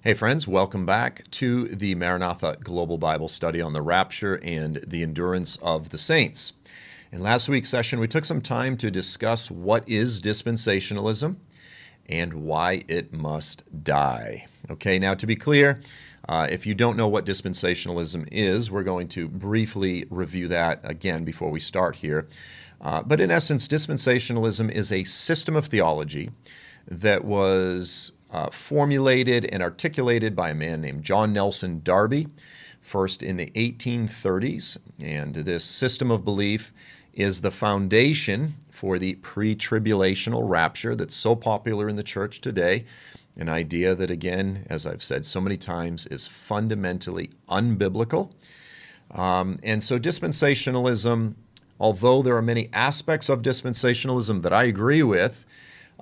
Hey friends, welcome back to the Maranatha Global Bible Study on the Rapture and the Endurance of the Saints. In last week's session, we took some time to discuss what is dispensationalism and why it must die. Okay, now to be clear, if you don't know what dispensationalism is, we're going to briefly review that again before we start here. But in essence, dispensationalism is a system of theology that was formulated and articulated by a man named John Nelson Darby, first in the 1830s. And this system of belief is the foundation for the pre-tribulational rapture that's so popular in the church today, an idea that, again, as I've said so many times, is fundamentally unbiblical. And so dispensationalism, although there are many aspects of dispensationalism that I agree with,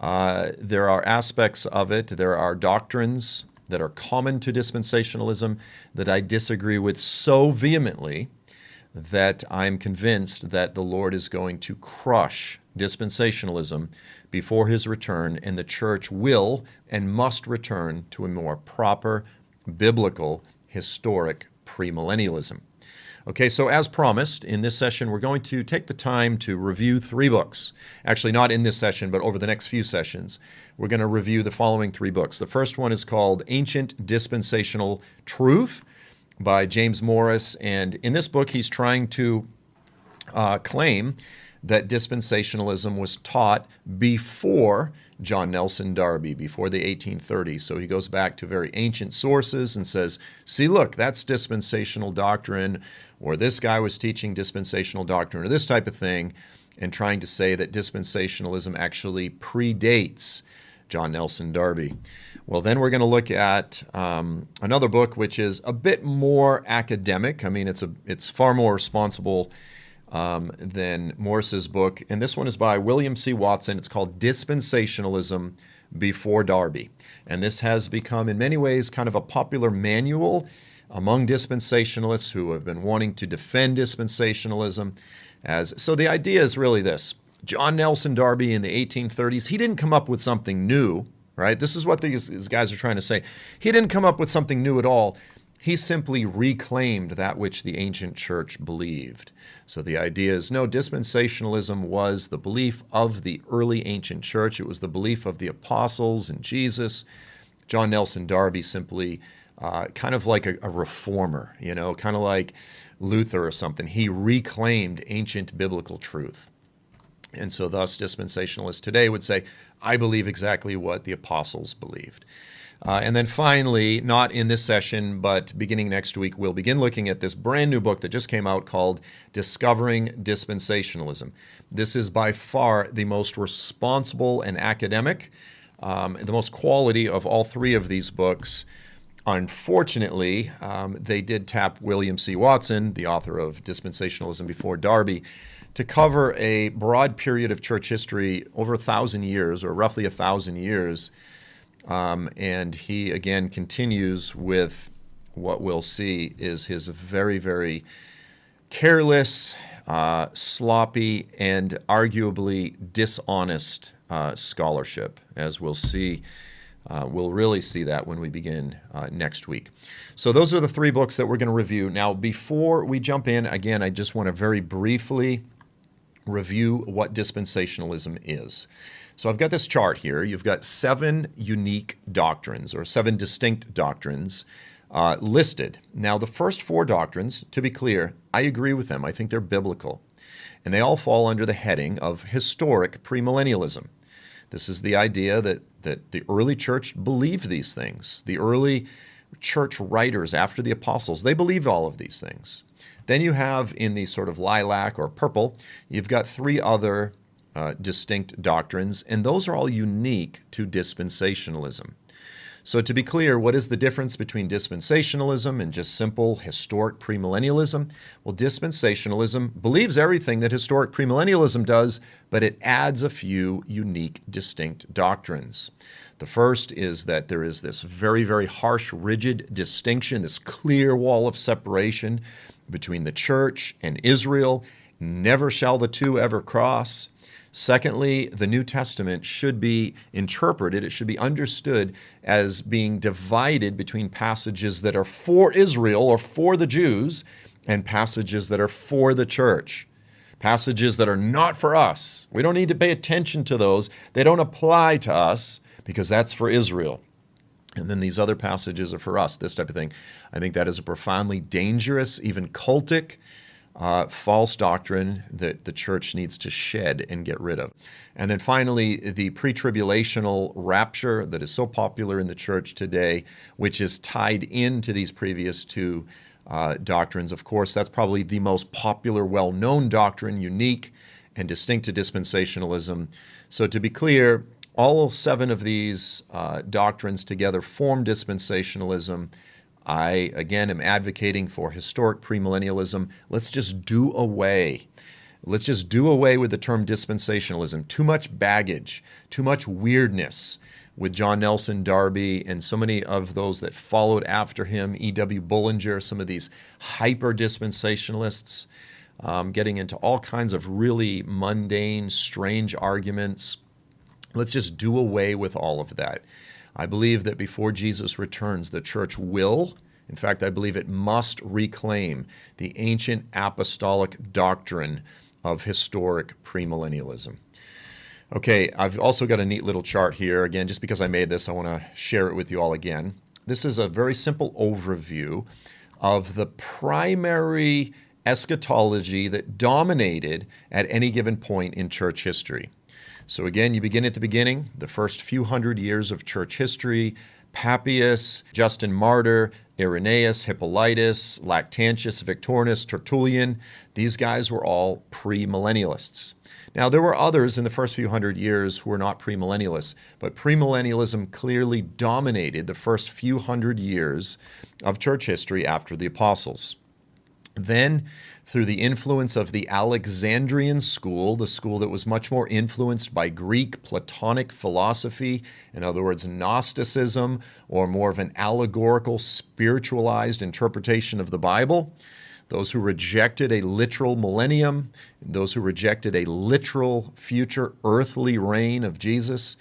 there are aspects of it, there are doctrines that are common to dispensationalism that I disagree with so vehemently that I'm convinced that the Lord is going to crush dispensationalism before his return, and the church will and must return to a more proper, biblical, historic premillennialism. Okay, so as promised, in this session, we're going to take the time to review three books. Actually, not in this session, but over the next few sessions. We're going to review the following three books. The first one is called Ancient Dispensational Truth by James Morris. And in this book, he's trying to claim that dispensationalism was taught before John Nelson Darby, before the 1830s. So he goes back to very ancient sources and says, see, look, that's dispensational doctrine, or this guy was teaching dispensational doctrine, or this type of thing, and trying to say that dispensationalism actually predates John Nelson Darby. Well, then we're going to look at another book which is a bit more academic. I mean, it's far more responsible than Morris's book, and this one is by William C. Watson. It's called Dispensationalism Before Darby, and this has become in many ways kind of a popular manual among dispensationalists who have been wanting to defend dispensationalism. So the idea is really this: John Nelson Darby in the 1830s, he didn't come up with something new, right? This is what these guys are trying to say. He didn't come up with something new at all. He simply reclaimed that which the ancient church believed. So the idea is, no, dispensationalism was the belief of the early ancient church. It was the belief of the apostles and Jesus. John Nelson Darby simply kind of like a reformer, kind of like Luther or something. He reclaimed ancient biblical truth. And so thus dispensationalists today would say, I believe exactly what the apostles believed. And then finally, not in this session, but beginning next week, we'll begin looking at this brand new book that just came out called Discovering Dispensationalism. This is by far the most responsible and academic, the most quality of all three of these books. Unfortunately, they did tap William C. Watson, the author of Dispensationalism Before Darby, to cover a broad period of church history over 1,000 years, or roughly 1,000 years. And he, again, continues with what we'll see is his very, very careless, sloppy, and arguably dishonest scholarship, as we'll see. We'll really see that when we begin next week. So those are the three books that we're going to review. Now, before we jump in, again, I just want to very briefly review what dispensationalism is. So I've got this chart here. You've got 7 unique doctrines, or 7 distinct doctrines listed. Now, the first 4 doctrines, to be clear, I agree with them. I think they're biblical. And they all fall under the heading of historic premillennialism. This is the idea that the early church believed these things. The early church writers after the apostles, they believed all of these things. Then you have in the sort of lilac or purple, you've got 3 other distinct doctrines, and those are all unique to dispensationalism. So to be clear, what is the difference between dispensationalism and just simple historic premillennialism? Well, dispensationalism believes everything that historic premillennialism does, but it adds a few unique, distinct doctrines. The first is that there is this very, very harsh, rigid distinction, this clear wall of separation between the church and Israel. Never shall the two ever cross. Secondly, the New Testament should be interpreted, it should be understood as being divided between passages that are for Israel or for the Jews and passages that are for the church. Passages that are not for us. We don't need to pay attention to those. They don't apply to us because that's for Israel. And then these other passages are for us, this type of thing. I think that is a profoundly dangerous, even cultic, false doctrine that the church needs to shed and get rid of. And then finally, the pre-tribulational rapture that is so popular in the church today, which is tied into these previous two doctrines. Of course, that's probably the most popular, well-known doctrine, unique and distinct to dispensationalism. So to be clear, all 7 of these doctrines together form dispensationalism. I, again, am advocating for historic premillennialism. Let's just do away. Let's just do away with the term dispensationalism. Too much baggage, too much weirdness with John Nelson Darby and so many of those that followed after him, E.W. Bullinger, some of these hyper-dispensationalists, getting into all kinds of really mundane, strange arguments. Let's just do away with all of that. I believe that before Jesus returns, the church will, in fact, I believe it must reclaim the ancient apostolic doctrine of historic premillennialism. Okay, I've also got a neat little chart here. Again, just because I made this, I want to share it with you all again. This is a very simple overview of the primary eschatology that dominated at any given point in church history. So again, you begin at the beginning, the first few hundred years of church history, Papias, Justin Martyr, Irenaeus, Hippolytus, Lactantius, Victorinus, Tertullian. These guys were all premillennialists. Now, there were others in the first few hundred years who were not premillennialists, but premillennialism clearly dominated the first few hundred years of church history after the apostles. Then, through the influence of the Alexandrian school, the school that was much more influenced by Greek Platonic philosophy, in other words, Gnosticism, or more of an allegorical, spiritualized interpretation of the Bible, those who rejected a literal millennium, those who rejected a literal future earthly reign of Jesus,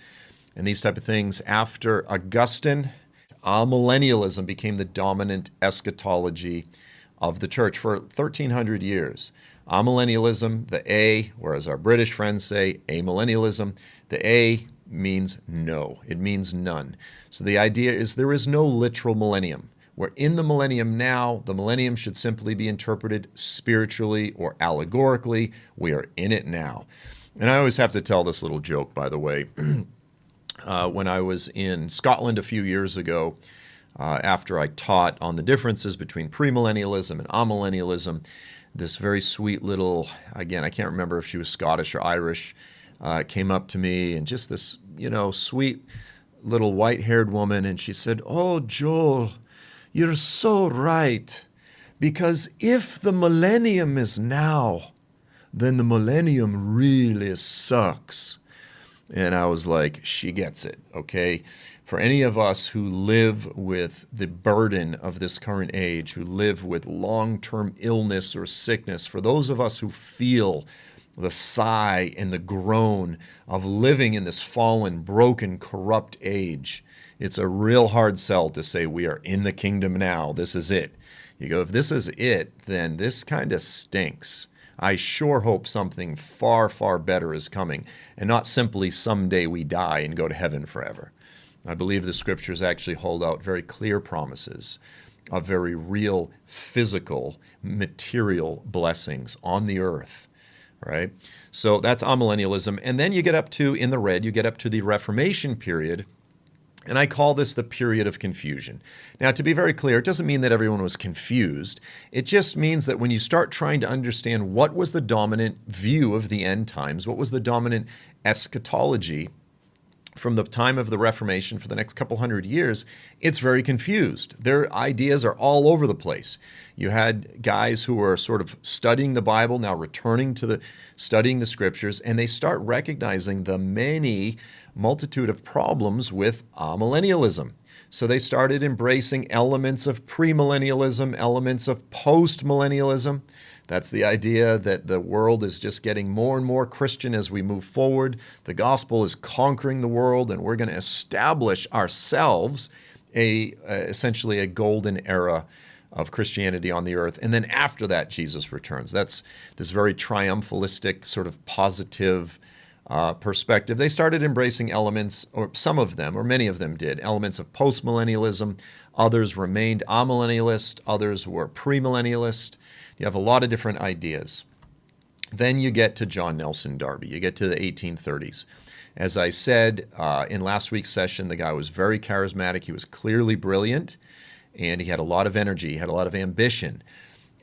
and these type of things. After Augustine, amillennialism became the dominant eschatology of the church for 1,300 years. Amillennialism, the A, or as our British friends say, amillennialism, the A means no. It means none. So the idea is there is no literal millennium. We're in the millennium now. The millennium should simply be interpreted spiritually or allegorically. We are in it now. And I always have to tell this little joke, by the way. When I was in Scotland a few years ago, after I taught on the differences between premillennialism and amillennialism, this very sweet little, again, I can't remember if she was Scottish or Irish, came up to me, and just this, sweet little white-haired woman, and she said, "Oh, Joel, you're so right, because if the millennium is now, then the millennium really sucks." And I was like, she gets it, okay? For any of us who live with the burden of this current age, who live with long-term illness or sickness, for those of us who feel the sigh and the groan of living in this fallen, broken, corrupt age, it's a real hard sell to say we are in the kingdom now. This is it. You go, if this is it, then this kind of stinks. I sure hope something far, far better is coming, and not simply someday we die and go to heaven forever. I believe the scriptures actually hold out very clear promises of very real, physical, material blessings on the earth, right? So that's amillennialism. And then you get up to, in the red, you get up to the Reformation period, and I call this the period of confusion. Now, to be very clear, it doesn't mean that everyone was confused. It just means that when you start trying to understand what was the dominant view of the end times, what was the dominant eschatology from the time of the Reformation for the next couple hundred years, it's very confused. Their ideas are all over the place. You had guys who were sort of studying the Bible, now returning to studying the scriptures, and they start recognizing the multitude of problems with amillennialism. So they started embracing elements of premillennialism, elements of postmillennialism. That's the idea that the world is just getting more and more Christian as we move forward. The gospel is conquering the world, and we're going to establish ourselves essentially a golden era of Christianity on the earth. And then after that, Jesus returns. That's this very triumphalistic, sort of positive perspective. They started embracing elements, or some of them, or many of them did, elements of postmillennialism. Others remained amillennialist. Others were premillennialist. You have a lot of different ideas. Then you get to John Nelson Darby. You get to the 1830s. As I said in last week's session, the guy was very charismatic. He was clearly brilliant, and he had a lot of energy. He had a lot of ambition.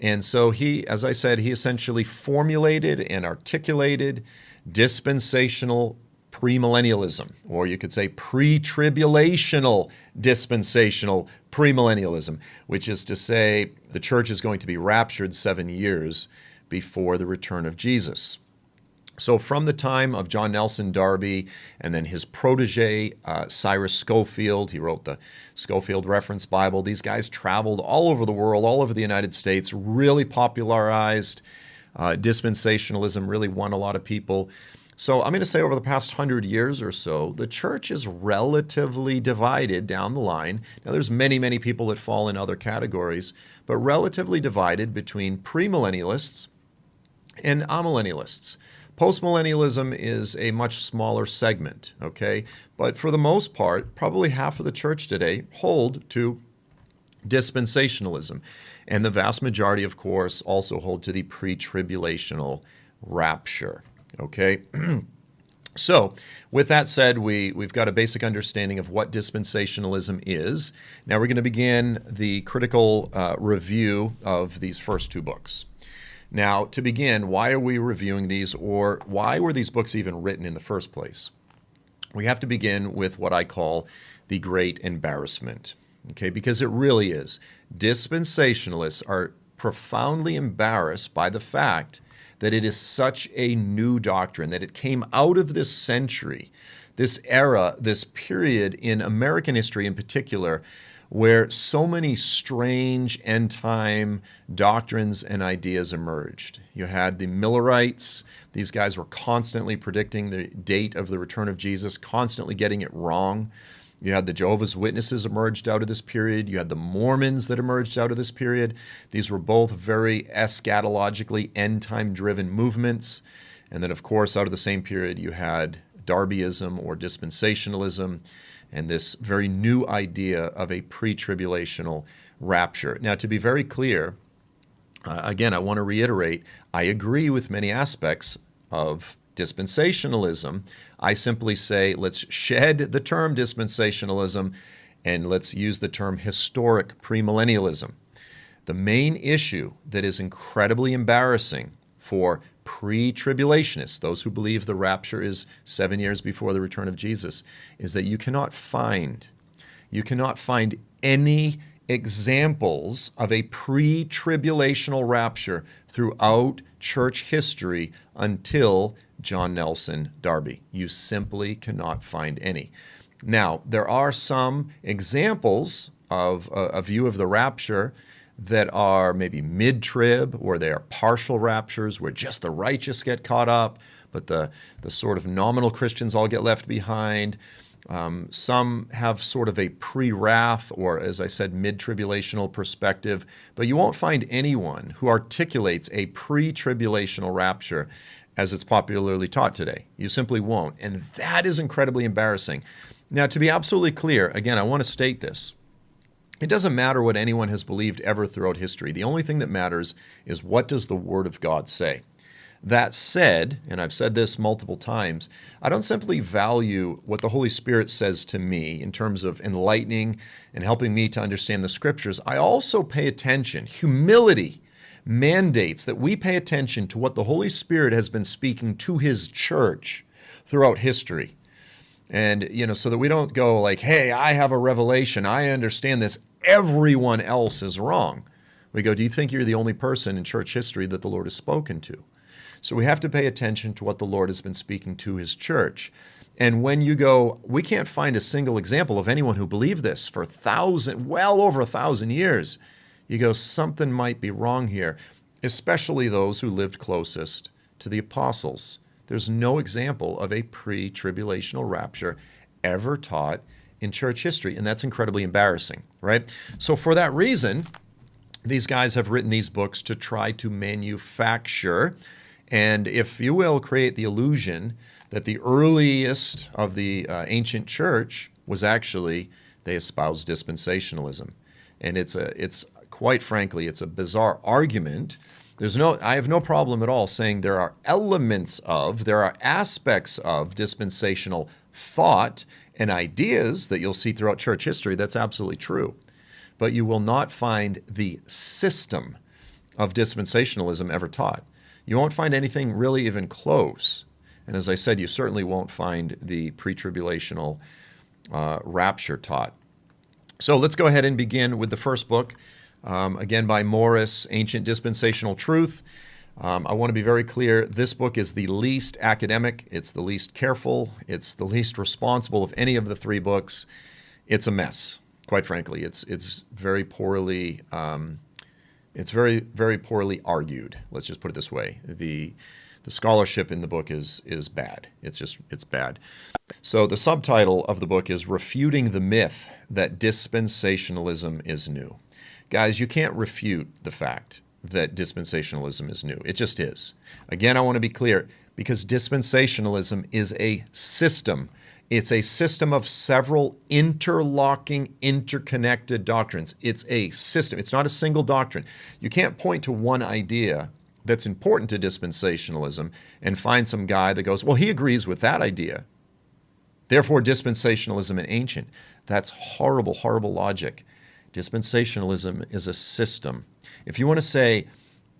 And so he, as I said, he essentially formulated and articulated dispensational premillennialism, or you could say pre-tribulational dispensational premillennialism, which is to say the church is going to be raptured 7 years before the return of Jesus. So from the time of John Nelson Darby and then his protege, Cyrus Scofield, he wrote the Scofield Reference Bible. These guys traveled all over the world, all over the United States, really popularized dispensationalism, really won a lot of people. So I'm going to say over the past 100 years or so, the church is relatively divided down the line. Now, there's many, many people that fall in other categories, but relatively divided between premillennialists and amillennialists. Postmillennialism is a much smaller segment, okay? But for the most part, probably half of the church today hold to dispensationalism. And the vast majority, of course, also hold to the pre-tribulational rapture. Okay, so with that said, we've got a basic understanding of what dispensationalism is. Now we're going to begin the critical review of these first two books. Now, to begin, why are we reviewing these, or why were these books even written in the first place? We have to begin with what I call the great embarrassment, okay, because it really is. Dispensationalists are profoundly embarrassed by the fact that it is such a new doctrine, that it came out of this century, this era, this period in American history in particular, where so many strange end-time doctrines and ideas emerged. You had the Millerites. These guys were constantly predicting the date of the return of Jesus, constantly getting it wrong. You had the Jehovah's Witnesses emerged out of this period. You had the Mormons that emerged out of this period. These were both very eschatologically end-time-driven movements. And then, of course, out of the same period, you had Darbyism or dispensationalism and this very new idea of a pre-tribulational rapture. Now, to be very clear, again, I want to reiterate, I agree with many aspects of dispensationalism. I simply say, let's shed the term dispensationalism and let's use the term historic premillennialism. The main issue that is incredibly embarrassing for pre-tribulationists, those who believe the rapture is 7 years before the return of Jesus, is that you cannot find any examples of a pre-tribulational rapture throughout church history until John Nelson Darby. You simply cannot find any. Now, there are some examples of a view of the rapture that are maybe mid-trib, or they are partial raptures where just the righteous get caught up, but the sort of nominal Christians all get left behind. Some have sort of a pre-wrath, or as I said, mid-tribulational perspective, but you won't find anyone who articulates a pre-tribulational rapture as it's popularly taught today. You simply won't, and that is incredibly embarrassing. Now, to be absolutely clear, again, I want to state this. It doesn't matter what anyone has believed ever throughout history. The only thing that matters is what does the Word of God say. That said, and I've said this multiple times, I don't simply value what the Holy Spirit says to me in terms of enlightening and helping me to understand the Scriptures. I also pay attention. Humility mandates that we pay attention to what the Holy Spirit has been speaking to His church throughout history. And, so that we don't go like, hey, I have a revelation, I understand this, everyone else is wrong. We go, do you think you're the only person in church history that the Lord has spoken to? So we have to pay attention to what the Lord has been speaking to His church. And when you go, we can't find a single example of anyone who believed this for well over 1,000 years, you go, something might be wrong here. especially those who lived closest to the apostles. There's no example of a pre-tribulational rapture ever taught in church history, and that's incredibly embarrassing, right? So for that reason, these guys have written these books to try to manufacture and, if you will, create the illusion that the earliest of the ancient church was actually, they espoused dispensationalism. And it's quite frankly, it's a bizarre argument. I have no problem at all saying there are aspects of dispensational thought and ideas that you'll see throughout church history. That's absolutely true. But you will not find the system of dispensationalism ever taught. You won't find anything really even close. And as I said, you certainly won't find the pre-tribulational rapture taught. So let's go ahead and begin with the first book, again by Morris, Ancient Dispensational Truth. I want to be very clear, this book is the least academic, it's the least careful, it's the least responsible of any of the three books. It's a mess, quite frankly. It's very poorly very poorly argued. Let's just put it this way. The scholarship in the book is bad. It's bad. So the subtitle of the book is Refuting the Myth that Dispensationalism is New. Guys, you can't refute the fact that dispensationalism is new. It just is. Again, I want to be clear, because dispensationalism is a system. It's a system of several interlocking, interconnected doctrines. It's a system. It's not a single doctrine. You can't point to one idea that's important to dispensationalism and find some guy that goes, well, he agrees with that idea. Therefore, dispensationalism is ancient. That's horrible, horrible logic. Dispensationalism is a system. If you want to say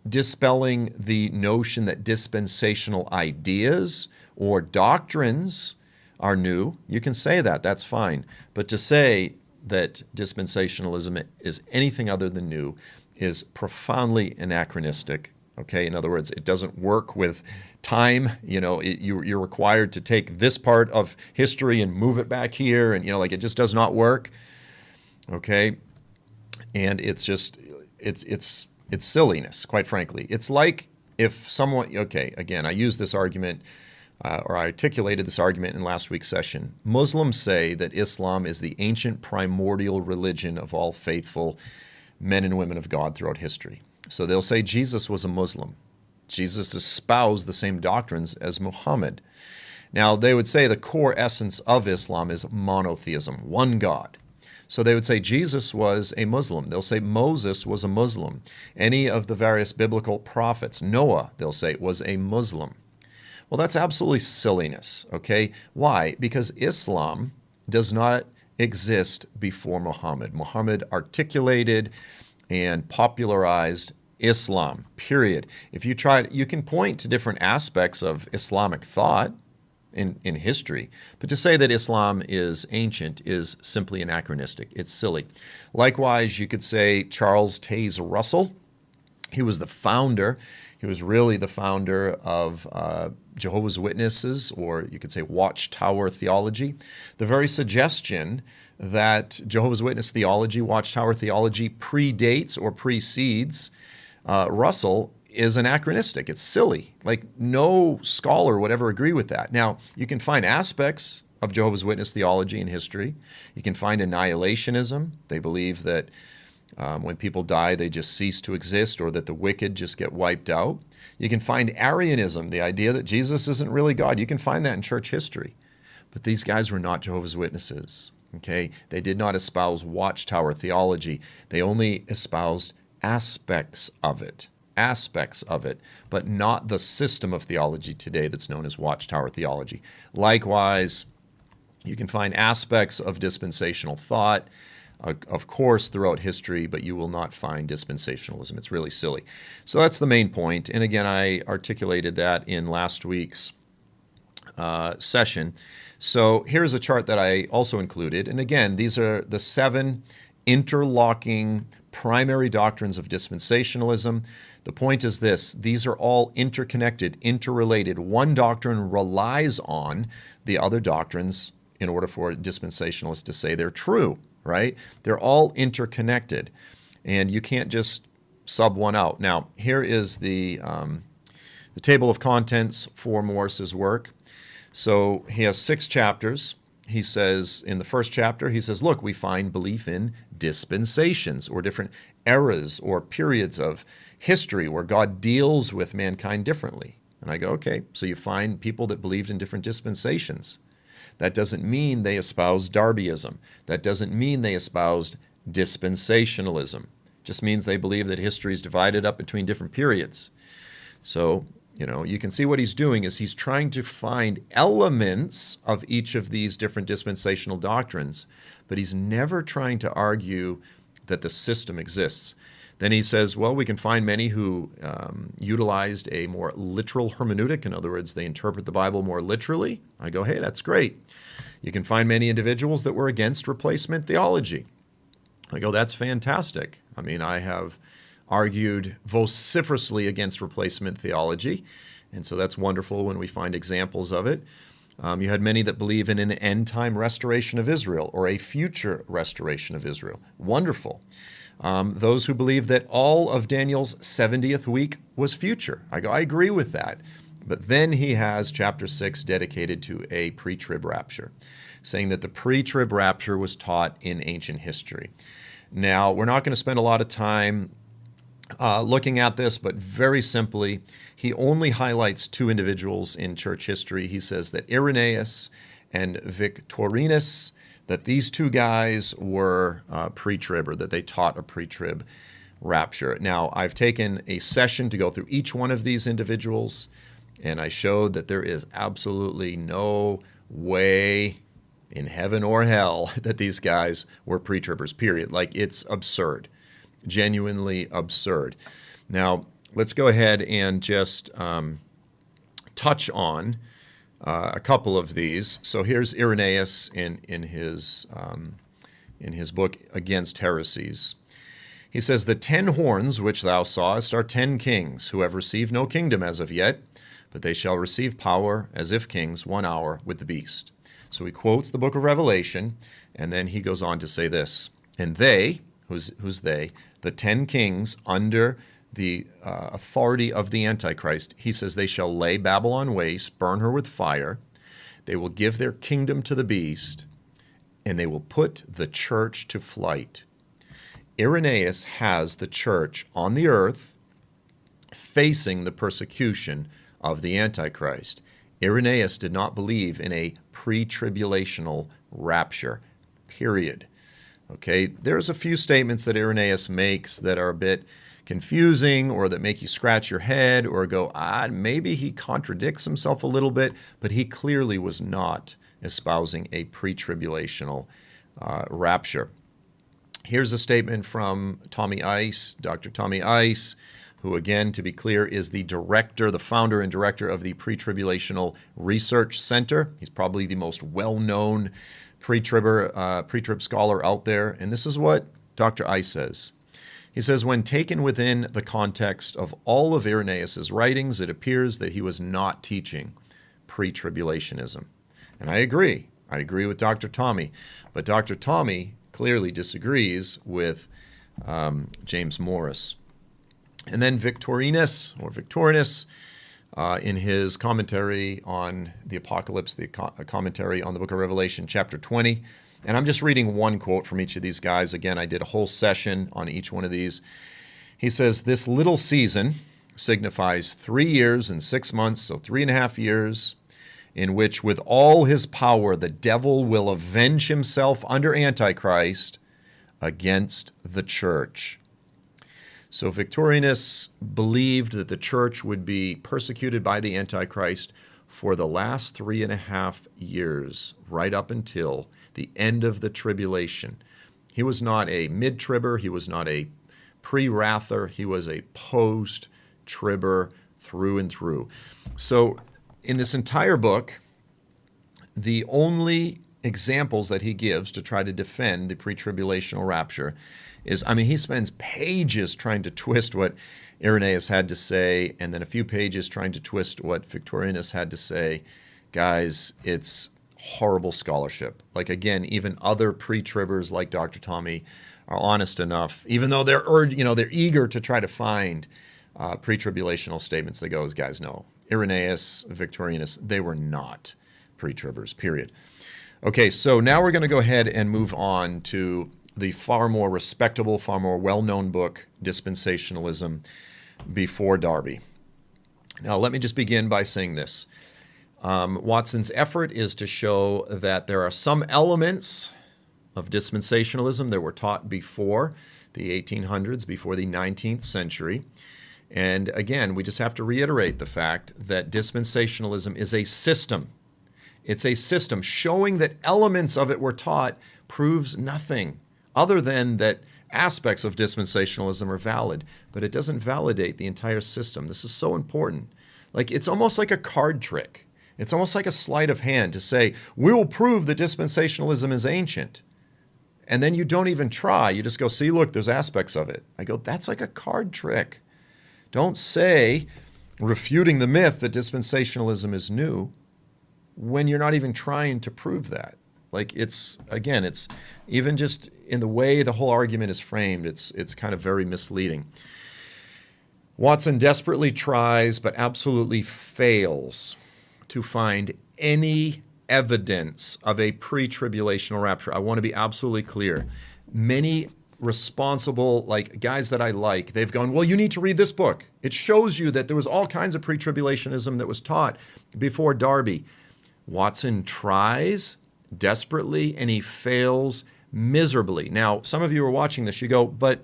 dispelling the notion that dispensational ideas or doctrines are new, you can say that. That's fine. But to say that dispensationalism is anything other than new is profoundly anachronistic. Okay, in other words, it doesn't work with time. You're required to take this part of history and move it back here, and it just does not work. Okay, and it's silliness, quite frankly. It's like if someone, again, I used this argument, or I articulated this argument in last week's session. Muslims say that Islam is the ancient primordial religion of all faithful men and women of God throughout history. So they'll say Jesus was a Muslim. Jesus espoused the same doctrines as Muhammad. Now, they would say the core essence of Islam is monotheism, one God. So they would say Jesus was a Muslim. They'll say Moses was a Muslim. Any of the various biblical prophets, Noah, they'll say, was a Muslim. Well, that's absolutely silliness, okay? Why? Because Islam does not exist before Muhammad. Muhammad articulated and popularized Islam, period. If you try, you can point to different aspects of Islamic thought in history, but to say that Islam is ancient is simply anachronistic. It's silly. Likewise, you could say Charles Taze Russell. He was the founder. He was really the founder of Jehovah's Witnesses, or you could say Watchtower theology. The very suggestion that Jehovah's Witness theology, Watchtower theology, predates or precedes Russell is anachronistic. It's silly. Like, no scholar would ever agree with that. Now, you can find aspects of Jehovah's Witness theology in history. You can find annihilationism. They believe that when people die, they just cease to exist, or that the wicked just get wiped out. You can find Arianism, the idea that Jesus isn't really God. You can find that in church history. But these guys were not Jehovah's Witnesses. Okay? They did not espouse Watchtower theology. They only espoused aspects of it, but not the system of theology today that's known as Watchtower theology. Likewise, you can find aspects of dispensational thought, of course, throughout history, but you will not find dispensationalism. It's really silly. So that's the main point. And again, I articulated that in last week's session. So here's a chart that I also included. And again, these are the 7 interlocking primary doctrines of dispensationalism. The point is this: these are all interconnected, interrelated. One doctrine relies on the other doctrines in order for dispensationalists to say they're true, right? They're all interconnected. And you can't just sub one out. Now, here is the table of contents for Morris's work. So he has 6 chapters. He says, in the first chapter, he says, look, we find belief in dispensations, or different eras or periods of history where God deals with mankind differently. And I go, okay, so you find people that believed in different dispensations. That doesn't mean they espoused Darbyism. That doesn't mean they espoused dispensationalism. It just means they believe that history is divided up between different periods. So, you can see what he's doing is he's trying to find elements of each of these different dispensational doctrines, but he's never trying to argue that the system exists. Then he says, well, we can find many who utilized a more literal hermeneutic. In other words, they interpret the Bible more literally. I go, hey, that's great. You can find many individuals that were against replacement theology. I go, that's fantastic. I mean, I have argued vociferously against replacement theology, and so that's wonderful when we find examples of it. You had many that believe in an end-time restoration of Israel or a future restoration of Israel. Wonderful. Those who believe that all of Daniel's 70th week was future. I go, I agree with that. But then he has chapter 6 dedicated to a pre-trib rapture, saying that the pre-trib rapture was taught in ancient history. Now, we're not going to spend a lot of time looking at this, but very simply, he only highlights 2 individuals in church history. He says that Irenaeus and Victorinus, that these 2 guys were pre-trib, or that they taught a pre-trib rapture. Now, I've taken a session to go through each one of these individuals, and I showed that there is absolutely no way in heaven or hell that these guys were pre-tribbers, period. Like, it's absurd. Genuinely absurd. Now, let's go ahead and just touch on a couple of these. So here's Irenaeus in his book Against Heresies. He says, the 10 horns which thou sawest are 10 kings, who have received no kingdom as of yet, but they shall receive power as if kings 1 hour with the beast. So he quotes the book of Revelation, and then he goes on to say this, and they, who's they? The 10 kings under the authority of the Antichrist, he says, they shall lay Babylon waste, burn her with fire. They will give their kingdom to the beast, and they will put the church to flight. Irenaeus has the church on the earth facing the persecution of the Antichrist. Irenaeus did not believe in a pre-tribulational rapture, period. Okay, there's a few statements that Irenaeus makes that are a bit confusing or that make you scratch your head or go, maybe he contradicts himself a little bit, but he clearly was not espousing a pre-tribulational rapture. Here's a statement from Tommy Ice, Dr. Tommy Ice, who, again, to be clear, is the director, the founder and director of the Pre-Tribulational Research Center. He's probably the most well-known pre-trib scholar out there. And this is what Dr. Ice says. He says, when taken within the context of all of Irenaeus' writings, it appears that he was not teaching pre-tribulationism. And I agree. I agree with Dr. Tommy. But Dr. Tommy clearly disagrees with James Morris. And then Victorinus, in his commentary on the Apocalypse, the commentary on the book of Revelation, chapter 20. And I'm just reading one quote from each of these guys. Again, I did a whole session on each one of these. He says, this little season signifies 3 years and 6 months, so 3.5 years, in which with all his power the devil will avenge himself under Antichrist against the church. So Victorinus believed that the church would be persecuted by the Antichrist for the last 3.5 years, right up until the end of the tribulation. He was not a mid-tribber, he was not a pre-wrather, he was a post-tribber through and through. So in this entire book, the only examples that he gives to try to defend the pre-tribulational rapture is, he spends pages trying to twist what Irenaeus had to say, and then a few pages trying to twist what Victorinus had to say. Guys, it's horrible scholarship. Like, again, even other pre-tribbers like Dr. Tommy are honest enough, even though they're eager to try to find pre-tribulational statements. They go, as guys know, Irenaeus, Victorinus, they were not pre-tribbers, period. Okay, so now we're going to go ahead and move on to the far more respectable, far more well-known book, Dispensationalism, before Darby. Now, let me just begin by saying this. Watson's effort is to show that there are some elements of dispensationalism that were taught before the 1800s, before the 19th century. And again, we just have to reiterate the fact that dispensationalism is a system. It's a system. Showing that elements of it were taught proves nothing other than that aspects of dispensationalism are valid, but it doesn't validate the entire system. This is so important. Like, it's almost like a card trick. It's almost like a sleight of hand to say, we will prove that dispensationalism is ancient. And then you don't even try. You just go, see, look, there's aspects of it. I go, that's like a card trick. Don't say, refuting the myth that dispensationalism is new, when you're not even trying to prove that. Like, it's even just in the way the whole argument is framed, it's kind of very misleading. Watson desperately tries, but absolutely fails to find any evidence of a pre-tribulational rapture. I want to be absolutely clear. Many responsible, like, guys that I like, they've gone, well, you need to read this book. It shows you that there was all kinds of pre-tribulationism that was taught before Darby. Watson tries desperately, and he fails miserably. Now, some of you are watching this, you go, but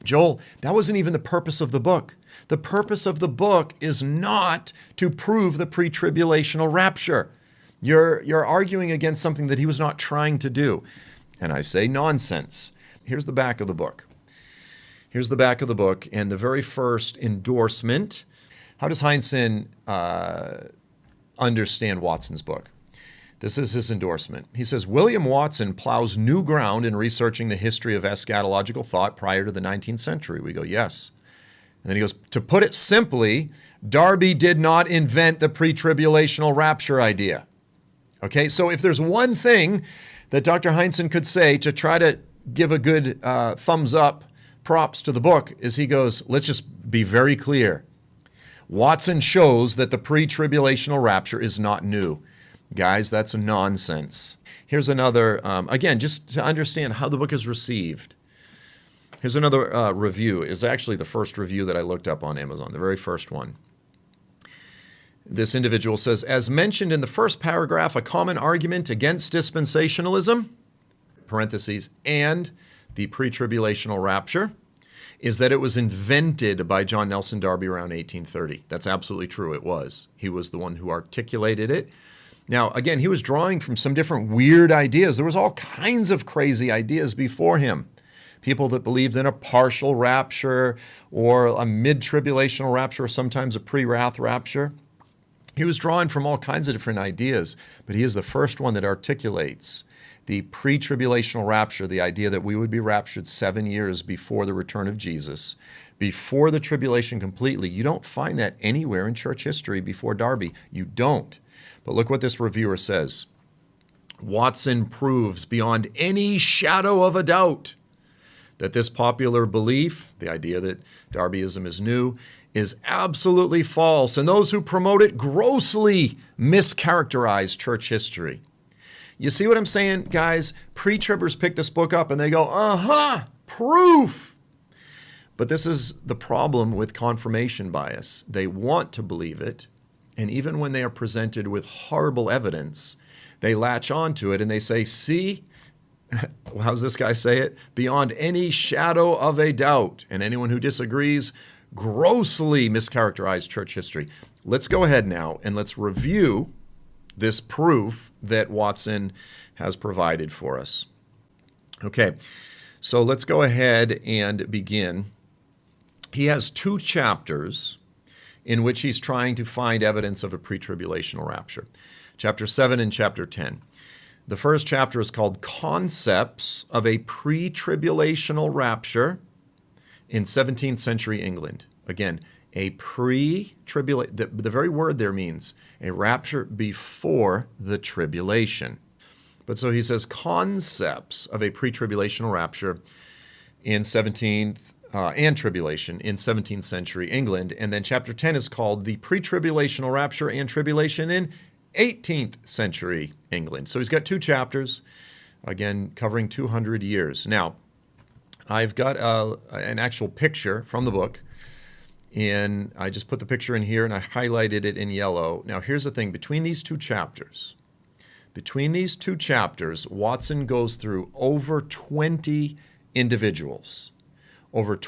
Joel, that wasn't even the purpose of the book. The purpose of the book is not to prove the pre-tribulational rapture. You're arguing against something that he was not trying to do. And I say nonsense. Here's the back of the book. Here's the back of the book, and the very first endorsement. How does Heinsohn understand Watson's book? This is his endorsement. He says, William Watson plows new ground in researching the history of eschatological thought prior to the 19th century. We go, yes. And then he goes, to put it simply, Darby did not invent the pre-tribulational rapture idea. Okay, so if there's one thing that Dr. Heinsohn could say to try to give a good thumbs up, props to the book, is he goes, let's just be very clear. Watson shows that the pre-tribulational rapture is not new. Guys, that's nonsense. Here's another, again, just to understand how the book is received. Here's another review. It's actually the first review that I looked up on Amazon, the very first one. This individual says, as mentioned in the first paragraph, a common argument against dispensationalism, parentheses, and the pre-tribulational rapture, is that it was invented by John Nelson Darby around 1830. That's absolutely true. It was. He was the one who articulated it. Now, again, he was drawing from some different weird ideas. There was all kinds of crazy ideas before him. People that believed in a partial rapture or a mid-tribulational rapture or sometimes a pre-wrath rapture. He was drawing from all kinds of different ideas, but he is the first one that articulates the pre-tribulational rapture, the idea that we would be raptured 7 years before the return of Jesus, before the tribulation completely. You don't find that anywhere in church history before Darby. You don't. But look what this reviewer says. Watson proves beyond any shadow of a doubt that this popular belief, the idea that Darbyism is new, is absolutely false, and those who promote it grossly mischaracterize church history. You see what I'm saying, guys? Pre-tribbers pick this book up and they go, proof. But this is the problem with confirmation bias. They want to believe it, and even when they are presented with horrible evidence, they latch onto it and they say, see, how's this guy say it? Beyond any shadow of a doubt. And anyone who disagrees grossly mischaracterized church history. Let's go ahead now and let's review this proof that Watson has provided for us. Okay, so let's go ahead and begin. He has 2 chapters in which he's trying to find evidence of a pre-tribulational rapture. Chapter 7 and chapter 10. The first chapter is called Concepts of a Pre-Tribulational Rapture in 17th century England. Again, a pre-tribulation, the very word there means a rapture before the tribulation. But so he says concepts of a pre-tribulational rapture in 17th and tribulation in 17th century England. And then chapter 10 is called the pre-tribulational rapture and tribulation in 18th century England. So he's got 2 chapters, again, covering 200 years. Now, I've got an actual picture from the book, and I just put the picture in here and I highlighted it in yellow. Now, here's the thing. Between these two chapters, Watson goes through over 20 individuals. And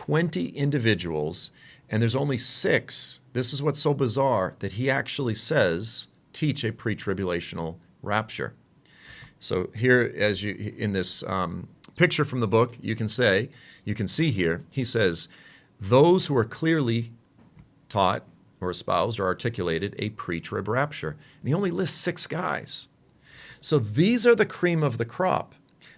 there's only 6. This is what's so bizarre, that he actually says teach a pre-tribulational rapture. So here, as you in this picture from the book, you can see here, he says, those who are clearly taught or espoused or articulated a pre-trib rapture. And he only lists 6 guys. So these are the cream of the crop.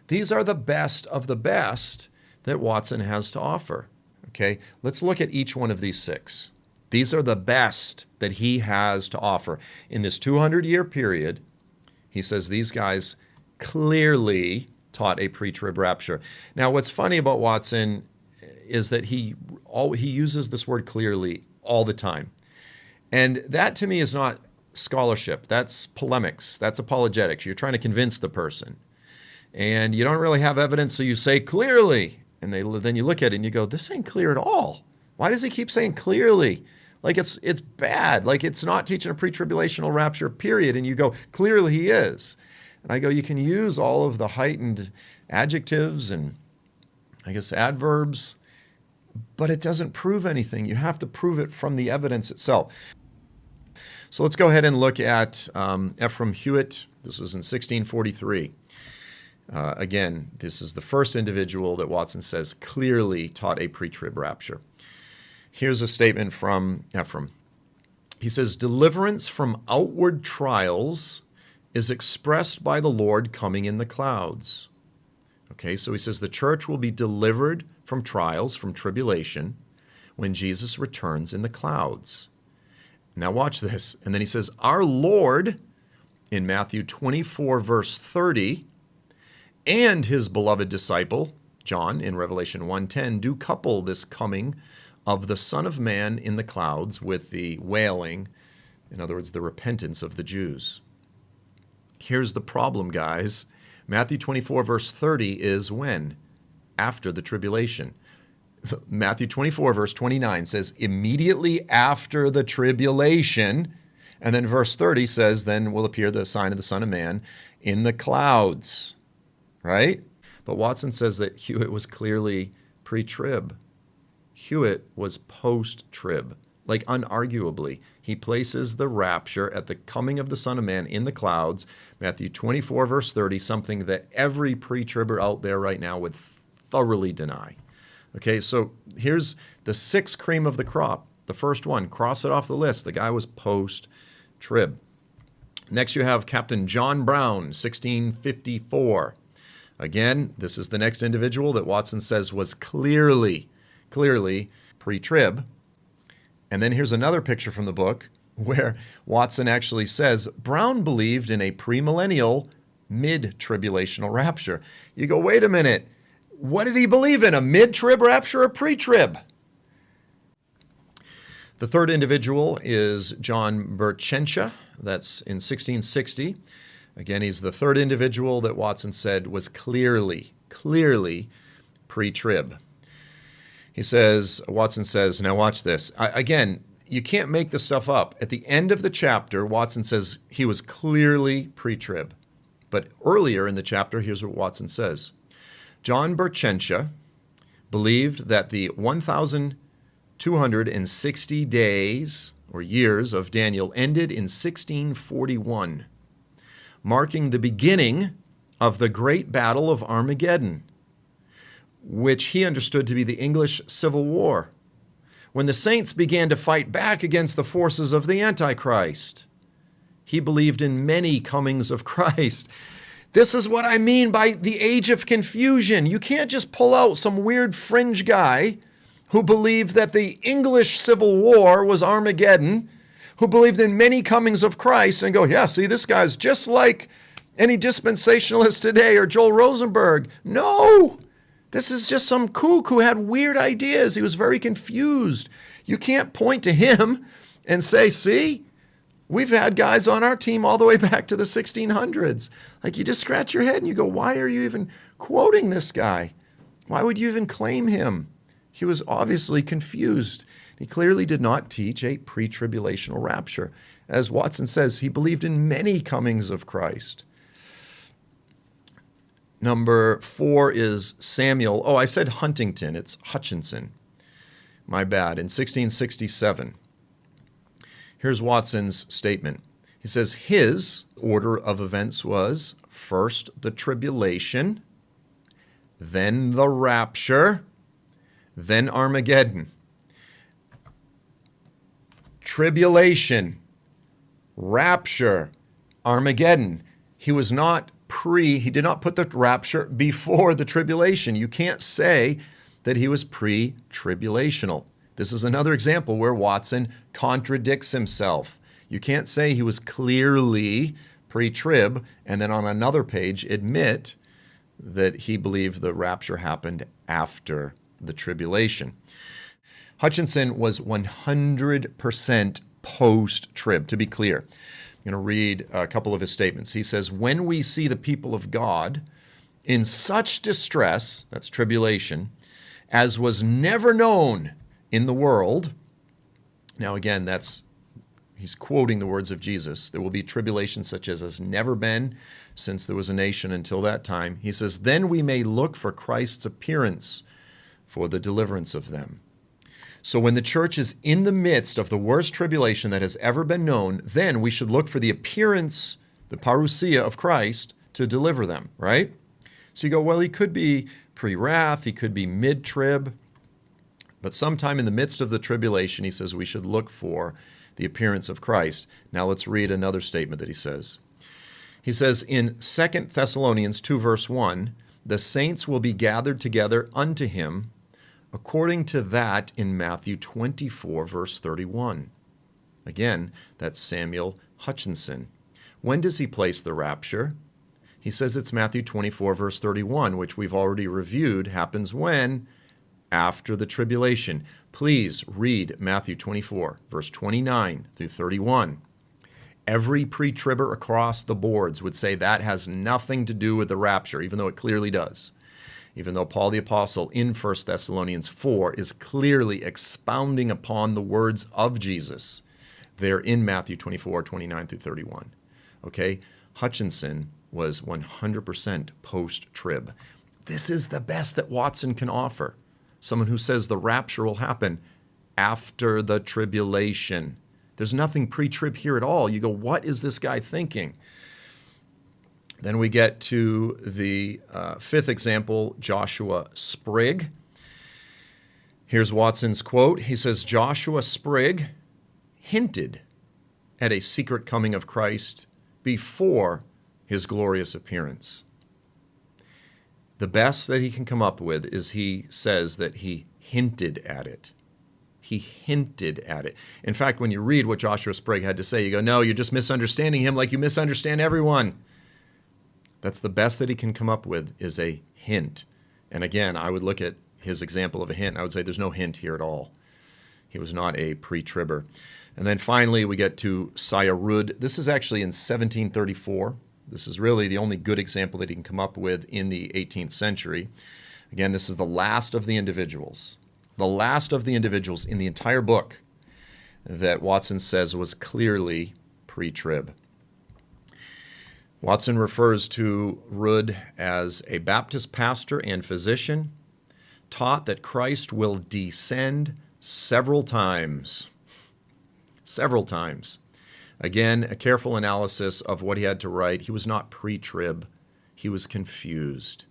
These are the best of the best that Watson has to offer. Okay, let's look at each one of these 6. These are the best that he has to offer. In this 200-year period, he says these guys clearly taught a pre-trib rapture. Now, what's funny about Watson is that he uses this word clearly all the time. And that to me is not scholarship. That's polemics. That's apologetics. You're trying to convince the person. And you don't really have evidence, so you say clearly. And then you look at it and you go, this ain't clear at all. Why does he keep saying clearly? Like it's bad. Like it's not teaching a pre-tribulational rapture, period. And you go, clearly he is. And I go, you can use all of the heightened adjectives and I guess adverbs, but it doesn't prove anything. You have to prove it from the evidence itself. So let's go ahead and look at Ephraim Hewitt. This is in 1643. Again, this is the first individual that Watson says clearly taught a pre-trib rapture. Here's a statement from Ephraim. He says, deliverance from outward trials is expressed by the Lord coming in the clouds. Okay, so he says the church will be delivered from trials, from tribulation, when Jesus returns in the clouds. Now watch this. And then he says, our Lord, in Matthew 24, verse 30, and his beloved disciple, John, in Revelation 1:10, do couple this coming of the Son of Man in the clouds with the wailing, in other words, the repentance of the Jews. Here's the problem, guys. Matthew 24, verse 30 is when? After the tribulation. Matthew 24, verse 29 says, immediately after the tribulation. And then verse 30 says, then will appear the sign of the Son of Man in the clouds. Right? But Watson says that Hewitt was clearly pre-trib. Hewitt was post-trib. Like unarguably, he places the rapture at the coming of the Son of Man in the clouds, Matthew 24, verse 30, something that every pre-tribber out there right now would thoroughly deny. Okay, so here's the 6th cream of the crop. The first one, cross it off the list. The guy was post-trib. Next you have Captain John Brown, 1654. Again, this is the next individual that Watson says was clearly pre-trib. And then here's another picture from the book where Watson actually says Brown believed in a premillennial mid-tribulational rapture. You go, wait a minute. What did he believe in? A mid-trib rapture or pre-trib? The third individual is John Burchencha. That's in 1660. Again, he's the third individual that Watson said was clearly pre-trib. Watson says, now watch this. Again, you can't make this stuff up. At the end of the chapter, Watson says he was clearly pre-trib. But earlier in the chapter, here's what Watson says. John Burchencha believed that the 1,260 days or years of Daniel ended in 1641, marking the beginning of the great battle of Armageddon, which he understood to be the English Civil War, when the saints began to fight back against the forces of the Antichrist. He believed in many comings of Christ. This is what I mean by the age of confusion. You can't just pull out some weird fringe guy who believed that the English Civil War was Armageddon, who believed in many comings of Christ, and go, yeah, see, this guy's just like any dispensationalist today or Joel Rosenberg. No, this is just some kook who had weird ideas. He was very confused. You can't point to him and say, see, we've had guys on our team all the way back to the 1600s. Like, you just scratch your head and you go, why are you even quoting this guy? Why would you even claim him? He was obviously confused. He clearly did not teach a pre-tribulational rapture. As Watson says, he believed in many comings of Christ. Number 4 is Samuel. Oh, I said Huntington. It's Hutchinson. My bad. In 1667. Here's Watson's statement. He says his order of events was first the tribulation, then the rapture, then Armageddon. Tribulation, rapture, Armageddon. He was not he did not put the rapture before the tribulation. You can't say that he was pre-tribulational. This is another example where Watson contradicts himself. You can't say he was clearly pre-trib and then on another page admit that he believed the rapture happened after the tribulation. Hutchinson was 100% post-trib, to be clear. I'm going to read a couple of his statements. He says, when we see the people of God in such distress, that's tribulation, as was never known in the world. Now again, he's quoting the words of Jesus. There will be tribulation such as has never been since there was a nation until that time. He says, then we may look for Christ's appearance for the deliverance of them. So when the church is in the midst of the worst tribulation that has ever been known, then we should look for the appearance, the parousia of Christ to deliver them, right? So you go, well, he could be pre-wrath, he could be mid-trib, but sometime in the midst of the tribulation, he says we should look for the appearance of Christ. Now let's read another statement that he says. He says in 2 Thessalonians 2, verse 1, the saints will be gathered together unto him, according to that in Matthew 24, verse 31. Again, that's Samuel Hutchinson. When does he place the rapture? He says it's Matthew 24, verse 31, which we've already reviewed, happens when? After the tribulation. Please read Matthew 24, verse 29 through 31. Every pre-tribber across the boards would say that has nothing to do with the rapture, even though it clearly does. Even though Paul the Apostle in 1 Thessalonians 4 is clearly expounding upon the words of Jesus there in Matthew 24, 29 through 31. Okay? Hutchinson was 100% post-trib. This is the best that Watson can offer. Someone who says the rapture will happen after the tribulation. There's nothing pre-trib here at all. You go, what is this guy thinking? Then we get to the fifth example, Joshua Sprigg. Here's Watson's quote. He says, Joshua Sprigg hinted at a secret coming of Christ before his glorious appearance. The best that he can come up with is he says that he hinted at it. He hinted at it. In fact, when you read what Joshua Sprigg had to say, you go, no, you're just misunderstanding him like you misunderstand everyone. That's the best that he can come up with is a hint. And again, I would look at his example of a hint. I would say there's no hint here at all. He was not a pre-tribber. And then finally, we get to Sayarud. This is actually in 1734. This is really the only good example that he can come up with in the 18th century. Again, this is the last of the individuals. The last of the individuals in the entire book that Watson says was clearly pre-trib. Watson refers to Rood as a Baptist pastor and physician, taught that Christ will descend several times. Several times. Again, a careful analysis of what he had to write. He was not pre-trib. He was confused.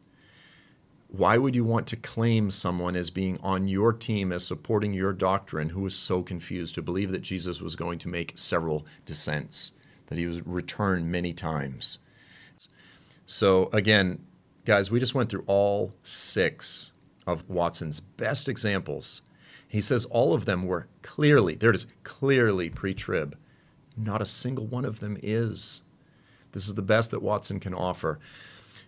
Why would you want to claim someone as being on your team, as supporting your doctrine, who was so confused to believe that Jesus was going to make several descents, that he would return many times? So again, guys, we just went through all 6 of Watson's best examples. He says all of them were clearly, there it is, clearly pre-trib. Not a single one of them is. This is the best that Watson can offer.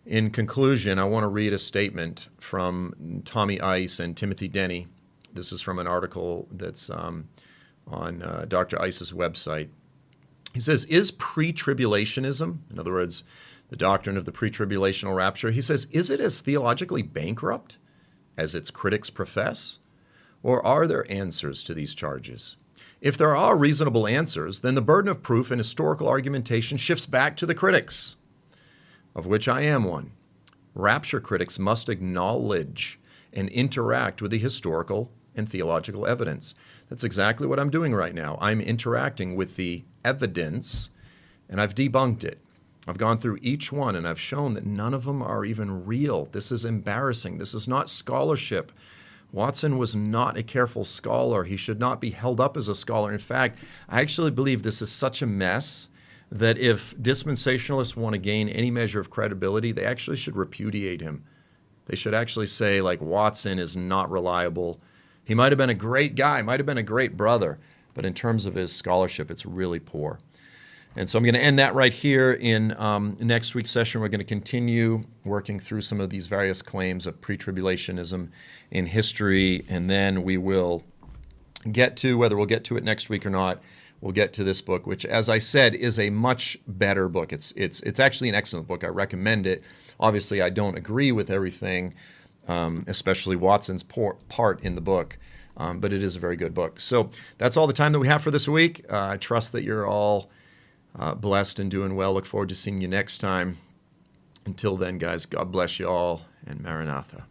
In conclusion, I want to read a statement from Tommy Ice and Timothy Denny. This is from an article that's on Dr. Ice's website. He says, is pre-tribulationism, in other words, the doctrine of the pre-tribulational rapture, he says, is it as theologically bankrupt as its critics profess? Or are there answers to these charges? If there are reasonable answers, then the burden of proof and historical argumentation shifts back to the critics, of which I am one. Rapture critics must acknowledge and interact with the historical and theological evidence. That's exactly what I'm doing right now. I'm interacting with the evidence, and I've debunked it. I've gone through each one, and I've shown that none of them are even real. This is embarrassing. This is not scholarship. Watson was not a careful scholar. He should not be held up as a scholar. In fact, I actually believe this is such a mess that if dispensationalists want to gain any measure of credibility, they actually should repudiate him. They should actually say, like, Watson is not reliable. He might have been a great guy, might have been a great brother, but in terms of his scholarship, it's really poor. And so I'm going to end that right here. In next week's session, we're going to continue working through some of these various claims of pre-tribulationism in history, and then we will get to, whether we'll get to it next week or not, we'll get to this book, which, as I said, is a much better book. It's actually an excellent book. I recommend it. Obviously, I don't agree with everything, especially Watson's part in the book, but it is a very good book. So that's all the time that we have for this week. I trust that you're all blessed and doing well. Look forward to seeing you next time. Until then, guys, God bless you all, and Maranatha.